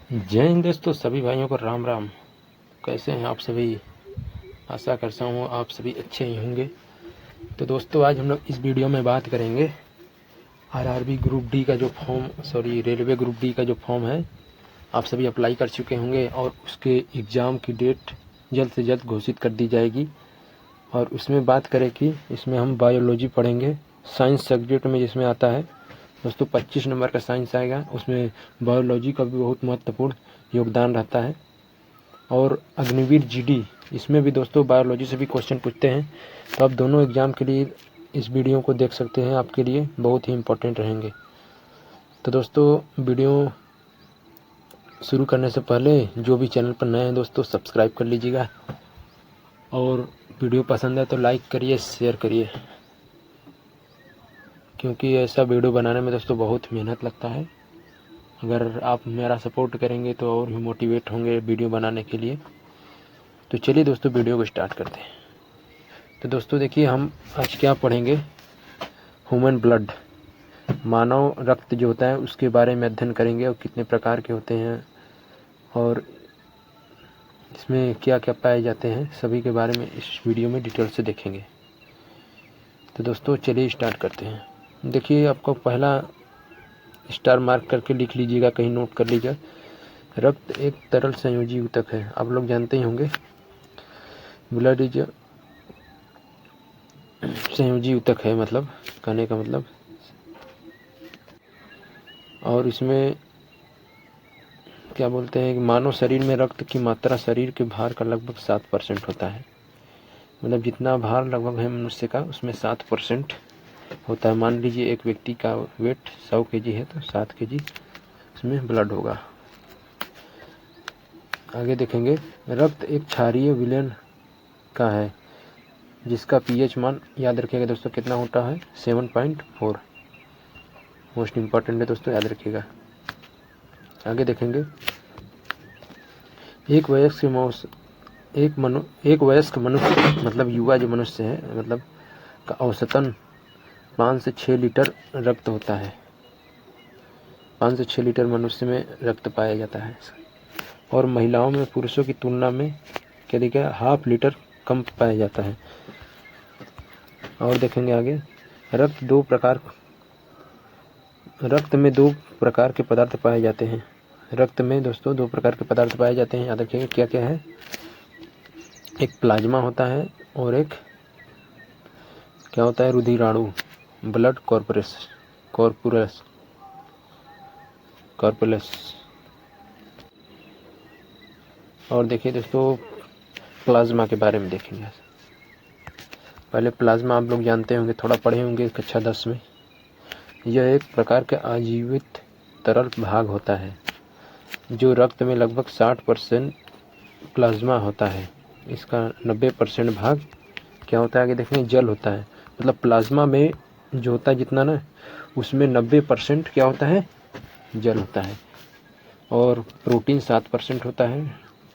जय हिंद दोस्तों, सभी भाइयों को राम राम। कैसे हैं आप सभी? आशा करता हूँ आप सभी अच्छे ही होंगे। तो दोस्तों, आज हम लोग इस वीडियो में बात करेंगे आरआरबी ग्रुप डी का जो रेलवे ग्रुप डी का जो फॉर्म है, आप सभी अप्लाई कर चुके होंगे और उसके एग्ज़ाम की डेट जल्द से जल्द घोषित कर दी जाएगी। और उसमें बात करें कि इसमें हम बायोलॉजी पढ़ेंगे, साइंस सब्जेक्ट में जिसमें आता है दोस्तों 25 नंबर का साइंस आएगा। उसमें बायोलॉजी का भी बहुत महत्वपूर्ण योगदान रहता है। और अग्निवीर जीडी, इसमें भी दोस्तों बायोलॉजी से भी क्वेश्चन पूछते हैं। तो आप दोनों एग्ज़ाम के लिए इस वीडियो को देख सकते हैं, आपके लिए बहुत ही इम्पोर्टेंट रहेंगे। तो दोस्तों, वीडियो शुरू करने से पहले जो भी चैनल पर नए हैं दोस्तों, सब्सक्राइब कर लीजिएगा और वीडियो पसंद है तो लाइक करिए, शेयर करिए, क्योंकि ऐसा वीडियो बनाने में दोस्तों बहुत मेहनत लगता है। अगर आप मेरा सपोर्ट करेंगे तो और भी मोटिवेट होंगे वीडियो बनाने के लिए। तो चलिए दोस्तों, वीडियो को स्टार्ट करते हैं। तो दोस्तों देखिए, हम आज क्या पढ़ेंगे, ह्यूमन ब्लड, मानव रक्त जो होता है उसके बारे में अध्ययन करेंगे और कितने प्रकार के होते हैं और इसमें क्या क्या पाए जाते हैं, सभी के बारे में इस वीडियो में डिटेल से देखेंगे। तो दोस्तों चलिए स्टार्ट करते हैं। देखिए, आपको पहला स्टार मार्क करके लिख लीजिएगा, कहीं नोट कर लीजिएगा। रक्त एक तरल संयोजी ऊतक है, आप लोग जानते ही होंगे। ब्लड इज संयोजी ऊतक है, मतलब कहने का मतलब। और इसमें क्या बोलते हैं कि मानव शरीर में रक्त की मात्रा शरीर के भार का लगभग 7% होता है। मतलब जितना भार लगभग है मनुष्य का, उसमें 7% होता है। मान लीजिए एक व्यक्ति का वेट 100 kg है तो 7 kg उसमें ब्लड होगा। आगे देखेंगे, रक्त एक क्षारीय विलयन का है जिसका पीएच मान याद रखिएगा दोस्तों कितना होता है, 7.4। मोस्ट इम्पॉर्टेंट है दोस्तों, याद रखिएगा। आगे देखेंगे, एक वयस्क मनुष्य मतलब युवा जो मनुष्य है, मतलब का औसतन 5 से 6 लीटर रक्त होता है। 5 से 6 लीटर मनुष्य में रक्त पाया जाता है। और महिलाओं में पुरुषों की तुलना में क्या देखिए, ½ लीटर कम पाया जाता है। और देखेंगे आगे, रक्त में दो प्रकार के पदार्थ पाए जाते हैं। रक्त में दोस्तों 2 प्रकार के पदार्थ पाए जाते हैं, याद रखिएगा क्या क्या है। एक प्लाज्मा होता है और एक क्या होता है, रुधिराणु, ब्लड कॉर्पुलस। और देखिए दोस्तों, प्लाज्मा के बारे में देखेंगे। पहले प्लाज्मा आप लोग जानते होंगे, थोड़ा पढ़े होंगे कक्षा 10 में। यह एक प्रकार का आजीवित तरल भाग होता है जो रक्त में लगभग 60% प्लाज्मा होता है। इसका 90% भाग क्या होता है, आगे देखेंगे, जल होता है। मतलब प्लाज्मा में जो होता है जितना ना, उसमें 90% क्या होता है, जल होता है। और प्रोटीन 7% होता है,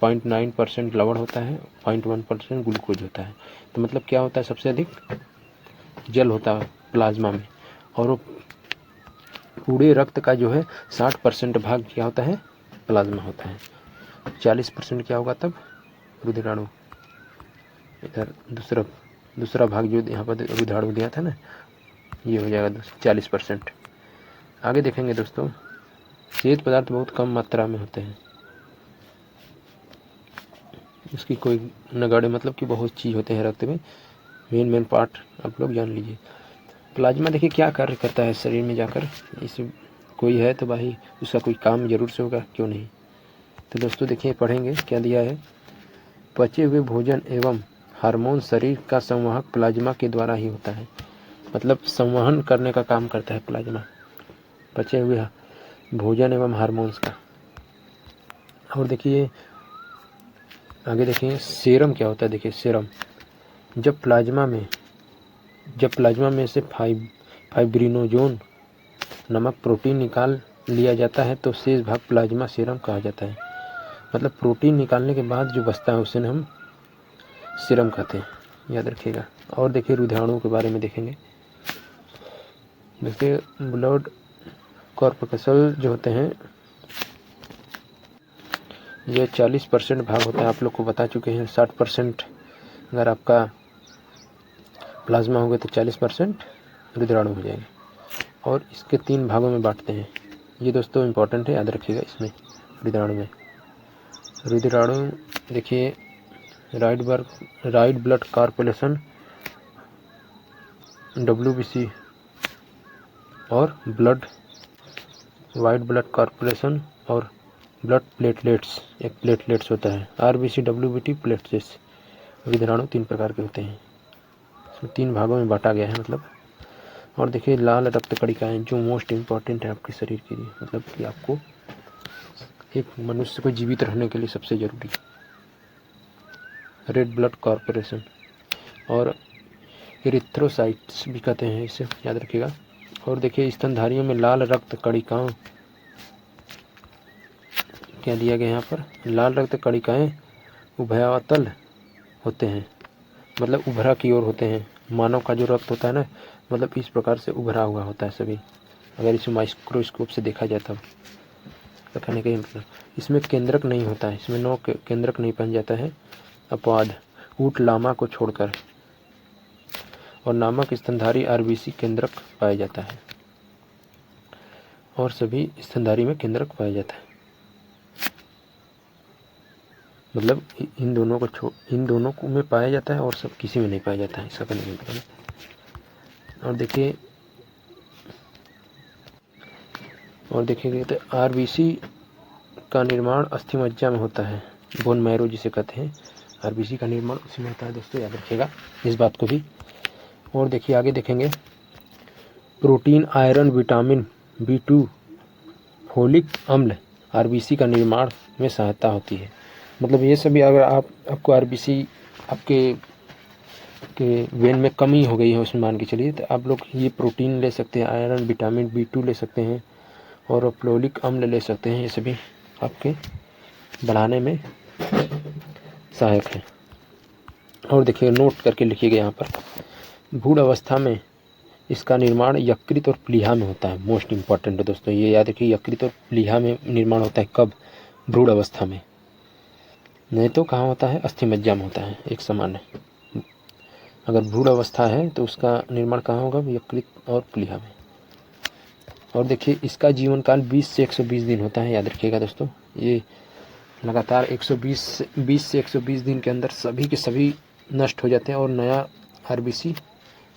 0.9% लवण होता है, 0.1% ग्लूकोज होता है। तो मतलब क्या होता है, सबसे अधिक जल होता है प्लाज्मा में। और वो पूरे रक्त का जो है 60% भाग क्या होता है, प्लाज्मा होता है। 40% क्या होगा तब, रुधिराणु। इधर दूसरा भाग जो यहाँ पर रुधिराणु दिया था ना, ये हो जाएगा 40%। आगे देखेंगे दोस्तों, श्वेत पदार्थ बहुत कम मात्रा में होते हैं। इसकी कोई नगाड़े मतलब कि बहुत चीज़ होते हैं रक्त में। मेन पार्ट आप लोग जान लीजिए। प्लाज्मा देखिए क्या कार्य करता है शरीर में जाकर, इस कोई है तो भाई उसका कोई काम जरूर से होगा, क्यों नहीं। तो दोस्तों देखिए, पढ़ेंगे क्या दिया है। पचे हुए भोजन एवं हार्मोन शरीर का संवाहक प्लाज्मा के द्वारा ही होता है। मतलब संवहन करने का काम करता है प्लाज्मा, पचे हुए भोजन एवं हार्मोन्स का। और देखिए आगे देखिए, सीरम क्या होता है। देखिए सीरम, जब प्लाज्मा में से फाइब्रिनोजोन नमक प्रोटीन निकाल लिया जाता है तो शेष भाग प्लाज्मा सीरम कहा जाता है। मतलब प्रोटीन निकालने के बाद जो बचता है उसे हम सीरम कहते हैं, याद रखिएगा। और देखिए रुधिराणु के बारे में देखेंगे। देखिए ब्लड कॉर्पस्कल जो होते हैं, ये 40% भाग होता है, आप लोग को बता चुके हैं। 60% अगर आपका प्लाज्मा होगा तो 40% रुधिराणु हो जाएंगे। और इसके 3 भागों में बांटते हैं। ये दोस्तों इम्पोर्टेंट है, याद रखिएगा। इसमें रुधिराणु देखिए, राइट ब्लड कॉर्पुलेशन WBC और वाइट ब्लड कॉर्पुलेशन और ब्लड प्लेटलेट्स, एक प्लेटलेट्स होता है। RBC WBT platelets. रुधिराणु 3 प्रकार के होते हैं। इसमें 3 भागों में बांटा गया है मतलब। और देखिए लाल रक्त कणिकाएं जो मोस्ट इम्पॉर्टेंट है आपके शरीर के लिए, मतलब कि आपको एक मनुष्य को जीवित रहने के लिए सबसे जरूरी। रेड ब्लड कॉर्पोरेशन और एरिथ्रोसाइट्स भी कहते हैं इसे, याद रखिएगा। और देखिए स्तनधारियों में लाल रक्त कणिकाओं, क्या दिया गया यहाँ पर, लाल रक्त कणिकाएं उभयातल होते हैं, मतलब उभरा की ओर होते हैं। मानव का जो रक्त होता है ना, मतलब इस प्रकार से उभरा हुआ होता है सभी, अगर इसे माइक्रोस्कोप से देखा जाए तब। कहने का मतलब इसमें केंद्रक नहीं होता है, इसमें 9 केंद्रक नहीं बन जाता है। अपवाद ऊट लामा को छोड़कर और नामक स्तनधारी RBC केंद्रक पाया जाता है, और सभी स्तनधारी में केंद्रक पाया जाता है। मतलब इन दोनों को में पाया जाता है और सब किसी में नहीं पाया जाता है, इसका कहने का मतलब। और देखिए तो RBC का निर्माण अस्थि मज्जा में होता है, बोन मैरो जिसे कहते हैं। RBC का निर्माण उसी में होता है दोस्तों, याद रखिएगा इस बात को भी। और देखिए आगे देखेंगे, protein, iron, vitamin B2, folic अम्ल RBC का निर्माण में सहायता होती है। मतलब ये सभी अगर आपको RBC आपके वेन में कमी हो गई है उसमें मान के चलिए, तो आप लोग ये प्रोटीन ले सकते हैं, आयरन, विटामिन B2 ले सकते हैं और फोलिक अम्ल ले सकते हैं। ये सभी आपके बढ़ाने में सहायक है। और देखिए नोट करके लिखिएगा यहाँ पर, भ्रूण अवस्था में इसका निर्माण यकृत और प्लीहा में होता है। मोस्ट इम्पॉर्टेंट है दोस्तों, ये याद रखिए, यकृत और प्लीहा में निर्माण होता है। कब? भ्रूण अवस्था में, नहीं तो कहाँ होता है? अस्थि मज्जा में होता है, एक समान है। अगर भ्रूण अवस्था है तो उसका निर्माण कहाँ होगा? यकृत और प्लीहा में। और देखिए इसका जीवन काल 20 से 120 दिन होता है, याद रखिएगा दोस्तों। ये लगातार 20 से 120 दिन के अंदर सभी के सभी नष्ट हो जाते हैं और नया RBC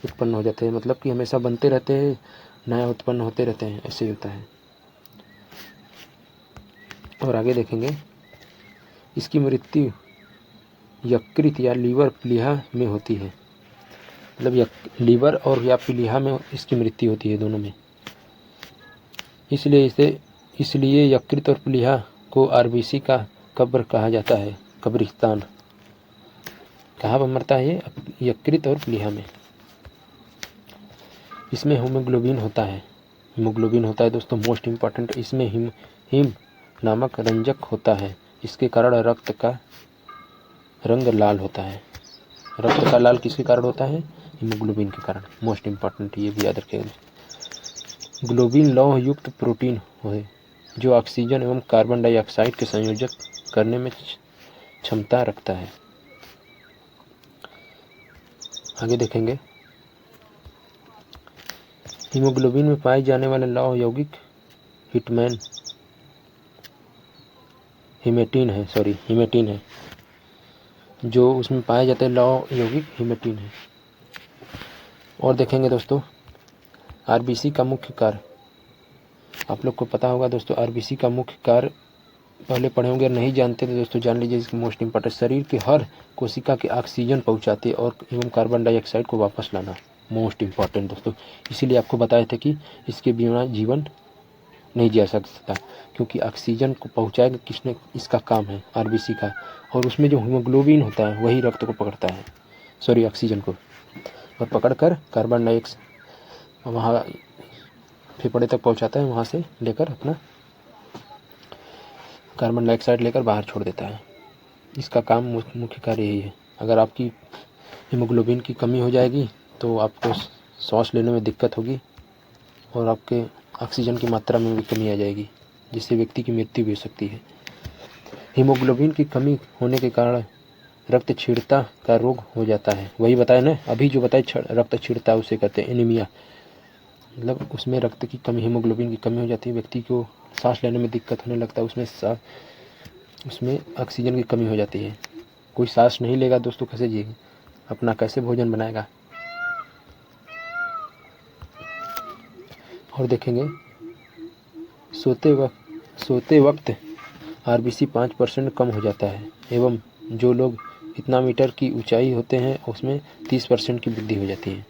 उत्पन्न हो जाते हैं। मतलब कि हमेशा बनते रहते हैं, नया उत्पन्न होते रहते हैं, ऐसे ही होता है। और आगे देखेंगे, इसकी मृत्यु यकृत या लीवर प्लीहा में होती है। मतलब लीवर और या प्लीहा में इसकी मृत्यु होती है, दोनों में। इसलिए यकृत और प्लीहा को RBC का कब्र कहा जाता है, कब्रिस्तान। कहाँ पर मरता है ये? यकृत और प्लीहा में। इसमें हीमोग्लोबिन होता है दोस्तों, मोस्ट इम्पॉर्टेंट। इसमें हीम नामक रंजक होता है, इसके कारण रक्त का रंग लाल होता है। रक्त का लाल किसके कारण होता है? हीमोग्लोबिन के कारण। मोस्ट इम्पॉर्टेंट, ये भी याद रखिएगा। ग्लोबिन लौह युक्त प्रोटीन है जो ऑक्सीजन एवं कार्बन डाइऑक्साइड के संयोजक करने में क्षमता रखता है। आगे देखेंगे, हीमोग्लोबिन में पाए जाने वाले लौह यौगिक हिमेटिन है। जो उसमें पाए जाते हैं लौह यौगिक हिमेटिन है। और देखेंगे दोस्तों, RBC का मुख्य कार्य, आप लोग को पता होगा दोस्तों। RBC का मुख्य कार्य पहले पढ़े होंगे, नहीं जानते तो दोस्तों जान लीजिए। इसकी मोस्ट इम्पोर्टेंट, शरीर के हर कोशिका के ऑक्सीजन पहुंचाते और एवं कार्बन डाइऑक्साइड को वापस लाना। मोस्ट इम्पॉर्टेंट दोस्तों, इसीलिए आपको बताए थे कि इसके बिना जीवन नहीं जिया सकता, क्योंकि ऑक्सीजन को पहुंचाएगा किसने? इसका काम है RBC का। और उसमें जो हीमोग्लोबिन होता है वही रक्त को पकड़ता है, ऑक्सीजन को, और पकड़कर कार्बन डाइऑक्साइड वहाँ फेफड़े तक पहुंचाता है, वहाँ से लेकर अपना कार्बन डाइऑक्साइड लेकर बाहर छोड़ देता है। इसका काम मुख्य कार्य यही है। अगर आपकी हीमोग्लोबिन की कमी हो जाएगी तो आपको सांस लेने में दिक्कत होगी और आपके ऑक्सीजन की मात्रा में भी कमी आ जाएगी, जिससे व्यक्ति की मृत्यु भी हो सकती है। हीमोग्लोबिन की कमी होने के कारण रक्तक्षीणता का रोग हो जाता है। वही बताया ना अभी जो बताया, रक्तक्षीणता उसे कहते हैं एनीमिया। मतलब उसमें रक्त की कमी, हीमोग्लोबिन की कमी हो जाती है, व्यक्ति को सांस लेने में दिक्कत होने लगता है, उसमें ऑक्सीजन की कमी हो जाती है। कोई सांस नहीं लेगा दोस्तों कैसे जिएगा, अपना कैसे भोजन बनाएगा। और देखेंगे सोते वक्त आरबीसी 5% कम हो जाता है एवं जो लोग इतना मीटर की ऊंचाई होते हैं उसमें 30% की वृद्धि हो जाती है।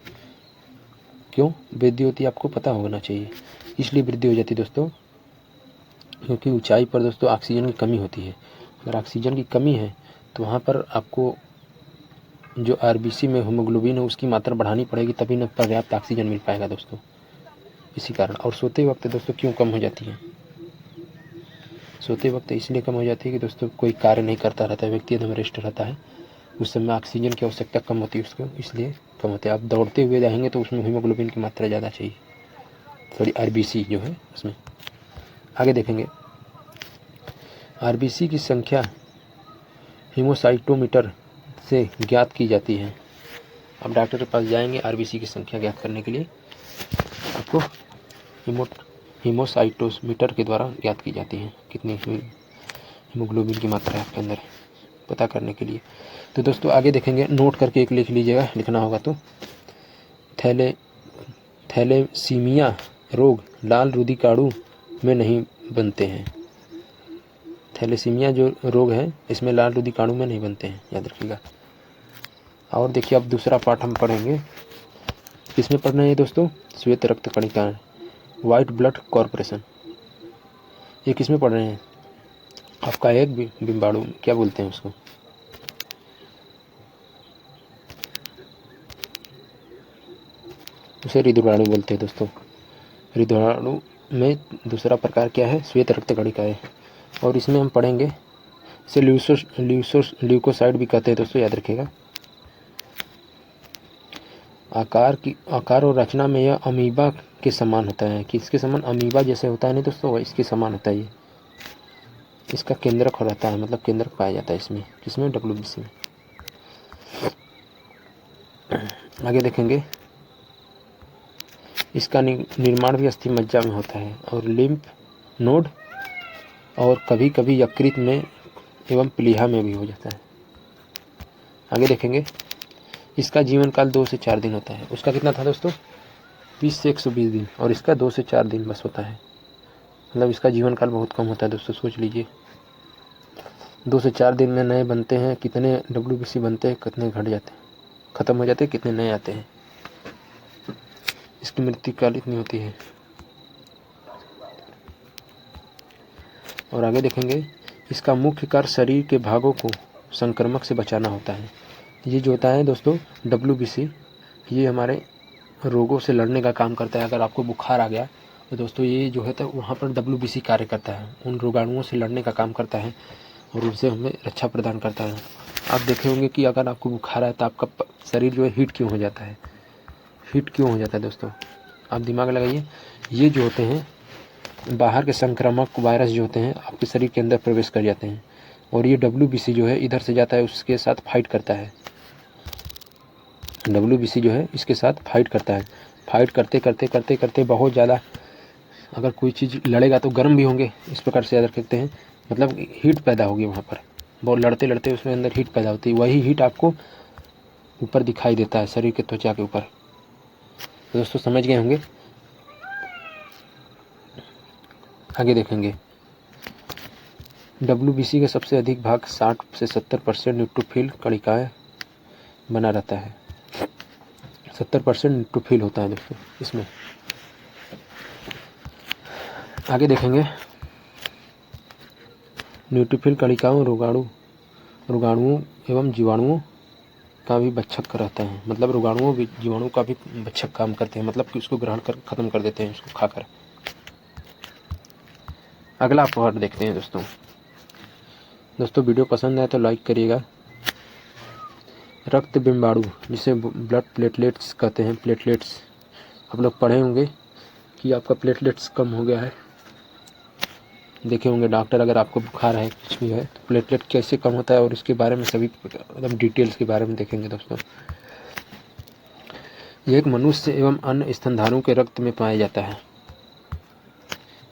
क्यों वृद्धि होती है आपको पता होना चाहिए, इसलिए वृद्धि हो जाती है दोस्तों क्योंकि ऊंचाई पर दोस्तों ऑक्सीजन की कमी होती है। अगर ऑक्सीजन की कमी है तो वहाँ पर आपको जो आरबीसी में हीमोग्लोबिन है उसकी मात्रा बढ़ानी पड़ेगी, तभी न पर्याप्त ऑक्सीजन मिल पाएगा दोस्तों, इसी कारण। और सोते वक्त दोस्तों क्यों कम हो जाती है, सोते वक्त इसलिए कम हो जाती है कि दोस्तों कोई कार्य नहीं करता रहता है, व्यक्ति एकदम रेस्ट रहता है, उस समय ऑक्सीजन की आवश्यकता कम होती है उसको, इसलिए कम होती है। आप दौड़ते हुए जाएंगे तो उसमें हीमोग्लोबिन की मात्रा ज़्यादा चाहिए, थोड़ी आरबीसी जो है उसमें। आगे देखेंगे आरबीसी की संख्या हीमोसाइटोमीटर से ज्ञात की जाती है। आप डॉक्टर के पास जाएंगे आरबीसी की संख्या ज्ञात करने के लिए, आपको हीमोसाइटोमीटर के द्वारा ज्ञात की जाती है कितनी हीमोग्लोबिन की मात्रा है आपके अंदर पता करने के लिए। तो दोस्तों आगे देखेंगे, नोट करके एक लिख लीजिएगा, लिखना होगा तो। थैलेसीमिया रोग लाल रुधिकाणु में नहीं बनते हैं। थैलेसीमिया जो रोग है इसमें लाल रुधिकाणु में नहीं बनते हैं, याद रखिएगा। और देखिए अब दूसरा पार्ट हम पढ़ेंगे, किसमें पढ़ना है दोस्तों, श्वेत रक्त कणिका, वाइट ब्लड कॉर्पोरेशन। ये किसमें पढ़ रहे हैं, आपका एक बिम्बाणु, क्या बोलते हैं उसको, उसे हृदयाणु बोलते हैं दोस्तों। हृदयाणु में दूसरा प्रकार क्या है, श्वेत रक्त कणिका है। और इसमें हम पढ़ेंगे इसे ल्यूकोसाइड भी कहते हैं दोस्तों, याद रखिएगा। आकार और रचना में यह अमीबा के समान होता है, किसके समान, अमीबा जैसे होता है नहीं दोस्तों, वह इसके समान होता है। ये इसका केंद्रक रहता है, मतलब केंद्रक पाया जाता है इसमें, किसमें, डब्ल्यूबीसी में। आगे देखेंगे इसका निर्माण भी अस्थि मज्जा में होता है और लिम्फ नोड और कभी कभी यकृत में एवं प्लीहा में भी हो जाता है। आगे देखेंगे इसका जीवन काल 2 से 4 दिन होता है। उसका कितना था दोस्तों, 20 से 120 दिन, और इसका 2 से 4 दिन बस होता है, मतलब इसका जीवन काल बहुत कम होता है दोस्तों। सोच लीजिए 2 से 4 दिन में नए बनते हैं, कितने डब्ल्यूबीसी बनते हैं, कितने घट जाते हैं, ख़त्म हो जाते हैं, कितने नए आते हैं। इसकी मृत्यु काल इतनी होती है। और आगे देखेंगे इसका मुख्य कार्य शरीर के भागों को संक्रमण से बचाना होता है। ये जो होता है दोस्तों डब्ल्यूबीसी, ये हमारे रोगों से लड़ने का काम करता है। अगर आपको बुखार आ गया तो दोस्तों ये जो है तो वहाँ पर डब्ल्यूबीसी कार्य करता है, उन रोगाणुओं से लड़ने का काम करता है और उनसे हमें रक्षा प्रदान करता है। आप देखे होंगे कि अगर आपको बुखार आए तो आपका शरीर जो है हीट क्यों हो जाता है, हीट क्यों हो जाता है दोस्तों, आप दिमाग लगाइए। ये जो होते हैं बाहर के संक्रामक वायरस जो होते हैं आपके शरीर के अंदर प्रवेश कर जाते हैं, और ये डब्ल्यूबीसी जो है इधर से जाता है, उसके साथ फाइट करता है। डब्ल्यूबीसी जो है इसके साथ फाइट करता है, फाइट करते करते करते करते बहुत ज़्यादा, अगर कोई चीज़ लड़ेगा तो गर्म भी होंगे, इस प्रकार से याद रखते हैं, मतलब हीट पैदा होगी वहाँ पर, बहुत लड़ते लड़ते उसमें अंदर हीट पैदा होती है। वही हीट आपको ऊपर दिखाई देता है शरीर के त्वचा के ऊपर। तो दोस्तों समझ गए होंगे। आगे देखेंगे डब्ल्यूबीसी का सबसे अधिक भाग 60 से 70% न्यूट्रोफिल कणिकाएं बना रहता है। 70% न्यूट्रोफिल होता है दोस्तों इसमें। आगे देखेंगे न्यूट्रोफिल कणिकाओं रोगाणुओं एवं जीवाणुओं का भी भक्षक रहता है, मतलब रोगाणुओं भी जीवाणु का भी भक्षक काम करते हैं, मतलब कि उसको ग्रहण कर खत्म कर देते हैं उसको खाकर। अगला पार्ट देखते हैं दोस्तों वीडियो पसंद आए तो लाइक करिएगा। रक्त बिम्बाणु जिसे ब्लड प्लेटलेट्स कहते हैं, प्लेटलेट्स आप लोग पढ़े होंगे कि आपका प्लेटलेट्स कम हो गया है, देखे होंगे डॉक्टर, अगर आपको बुखार है कुछ भी है तो प्लेटलेट कैसे कम होता है और इसके बारे में सभी एकदम डिटेल्स के बारे में देखेंगे दोस्तों। ये एक मनुष्य एवं अन्य स्तनधारियों के रक्त में पाया जाता है।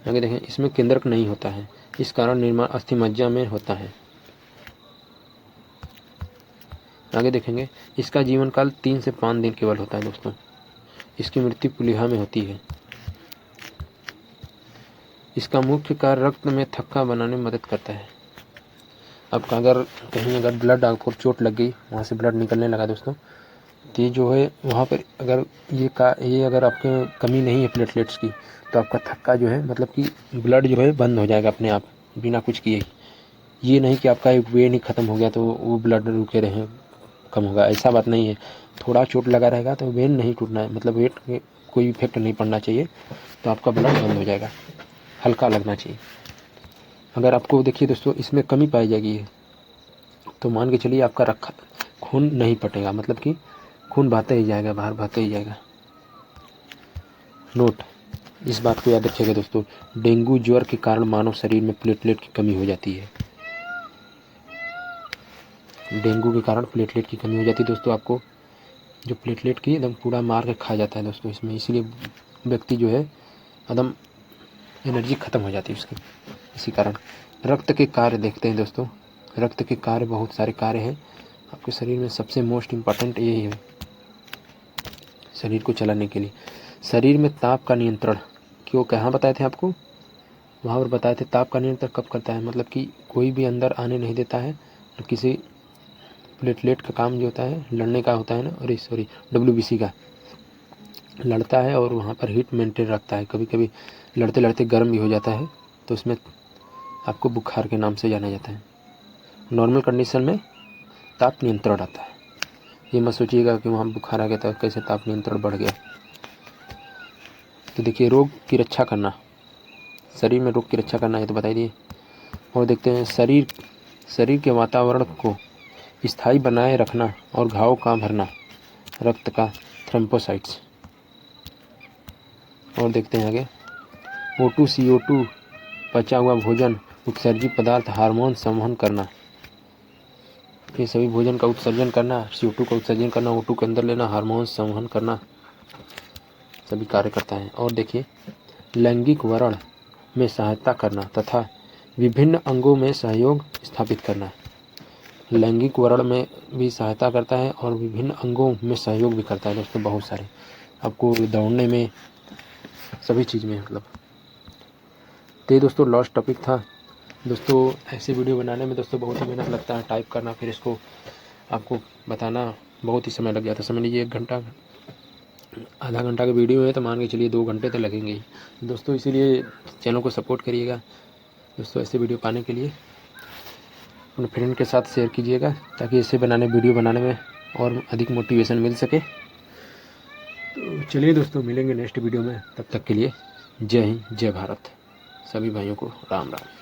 आगे देखें, इसमें केंद्रक नहीं होता है, इस कारण निर्माण अस्थिमज्जा में होता है। आगे देखेंगे, इसका जीवन काल 3 से 5 दिन केवल होता है दोस्तों। इसकी मृत्यु प्लीहा में होती है। इसका मुख्य कार्य रक्त में थक्का बनाने में मदद करता है। आपका अगर कहीं अगर ब्लड आपको चोट लग गई, वहाँ से ब्लड निकलने लगा दोस्तों, तो ये जो है वहाँ पर अगर ये अगर आपके कमी नहीं है प्लेटलेट्स की, तो आपका थक्का जो है मतलब कि ब्लड जो है बंद हो जाएगा अपने आप बिना कुछ किए। ये नहीं कि आपका एक वेन ही ख़त्म हो गया तो वो ब्लड रुके रहे कम होगा, ऐसा बात नहीं है। थोड़ा चोट लगा रहेगा तो वेन नहीं टूटना है, मतलब वेट में कोई इफेक्ट नहीं पड़ना चाहिए, तो आपका ब्लड बंद हो जाएगा, हल्का लगना चाहिए। अगर आपको देखिए दोस्तों इसमें कमी पाई जाएगी तो मान के चलिए आपका रखा खून नहीं पटेगा, मतलब कि खून बहता ही जाएगा, बाहर बहता ही जाएगा। नोट, इस बात को याद रखिएगा दोस्तों, डेंगू ज्वर के कारण मानव शरीर में प्लेटलेट की कमी हो जाती है। डेंगू के कारण प्लेटलेट की कमी हो जाती है दोस्तों। आपको जो प्लेटलेट की एकदम पूरा मार के खा जाता है दोस्तों इसमें, इसीलिए व्यक्ति जो है एकदम एनर्जी ख़त्म हो जाती है उसकी। इसी कारण रक्त के कार्य देखते हैं दोस्तों। रक्त के कार्य बहुत सारे कार्य हैं आपके शरीर में, सबसे मोस्ट इम्पॉर्टेंट यही है शरीर को चलाने के लिए। शरीर में ताप का नियंत्रण, क्यों कहाँ बताए थे आपको, वहाँ पर बताए थे ताप का नियंत्रण कब करता है, मतलब कि कोई भी अंदर आने नहीं देता है। किसी प्लेटलेट का काम जो होता है लड़ने का होता है ना, अरे सॉरी WBC का लड़ता है और वहाँ पर हीट मेंटेन रखता है। कभी कभी लड़ते लड़ते गर्म भी हो जाता है, तो उसमें आपको बुखार के नाम से जाना जाता है। नॉर्मल कंडीशन में ताप नियंत्रण आता है। ये मत सोचिएगा कि वहाँ बुखार आ गया था कैसे ताप नियंत्रण बढ़ गया। तो देखिए, रोग की रक्षा करना, शरीर में रोग की रक्षा करना है तो बता दिए। और देखते हैं, शरीर के वातावरण को स्थायी बनाए रखना और घाव का भरना, रक्त का थ्रोम्बोसाइट्स। और देखते हैं आगे, O2 CO2, पचा हुआ भोजन, उत्सर्जित पदार्थ, हार्मोन संवहन करना। ये सभी भोजन का उत्सर्जन करना, CO2 का उत्सर्जन करना, O2 के अंदर लेना, हार्मोन संवहन करना, सभी कार्य करता है। और देखिए, लैंगिक वर्ण में सहायता करना तथा विभिन्न अंगों में सहयोग स्थापित करना। लैंगिक वर्ण में भी सहायता करता है और विभिन्न अंगों में सहयोग भी करता है दोस्तों, बहुत सारे, आपको दौड़ने में, सभी चीज़ में मतलब। तो ये दोस्तों लास्ट टॉपिक था दोस्तों। ऐसे वीडियो बनाने में दोस्तों बहुत ही मेहनत लगता है, टाइप करना, फिर इसको आपको बताना बहुत ही समय लग जाता है। समझ लीजिए 1 घंटा, आधा घंटा का वीडियो है तो मान के चलिए 2 घंटे तो लगेंगे ही दोस्तों। इसीलिए चैनल को सपोर्ट करिएगा दोस्तों। ऐसे वीडियो पाने के लिए अपने फ्रेंड के साथ शेयर कीजिएगा, ताकि ऐसे वीडियो बनाने में और अधिक मोटिवेशन मिल सके। तो चलिए दोस्तों, मिलेंगे नेक्स्ट वीडियो में, तब तक के लिए जय हिंद, जय भारत। सभी भाइयों को राम राम।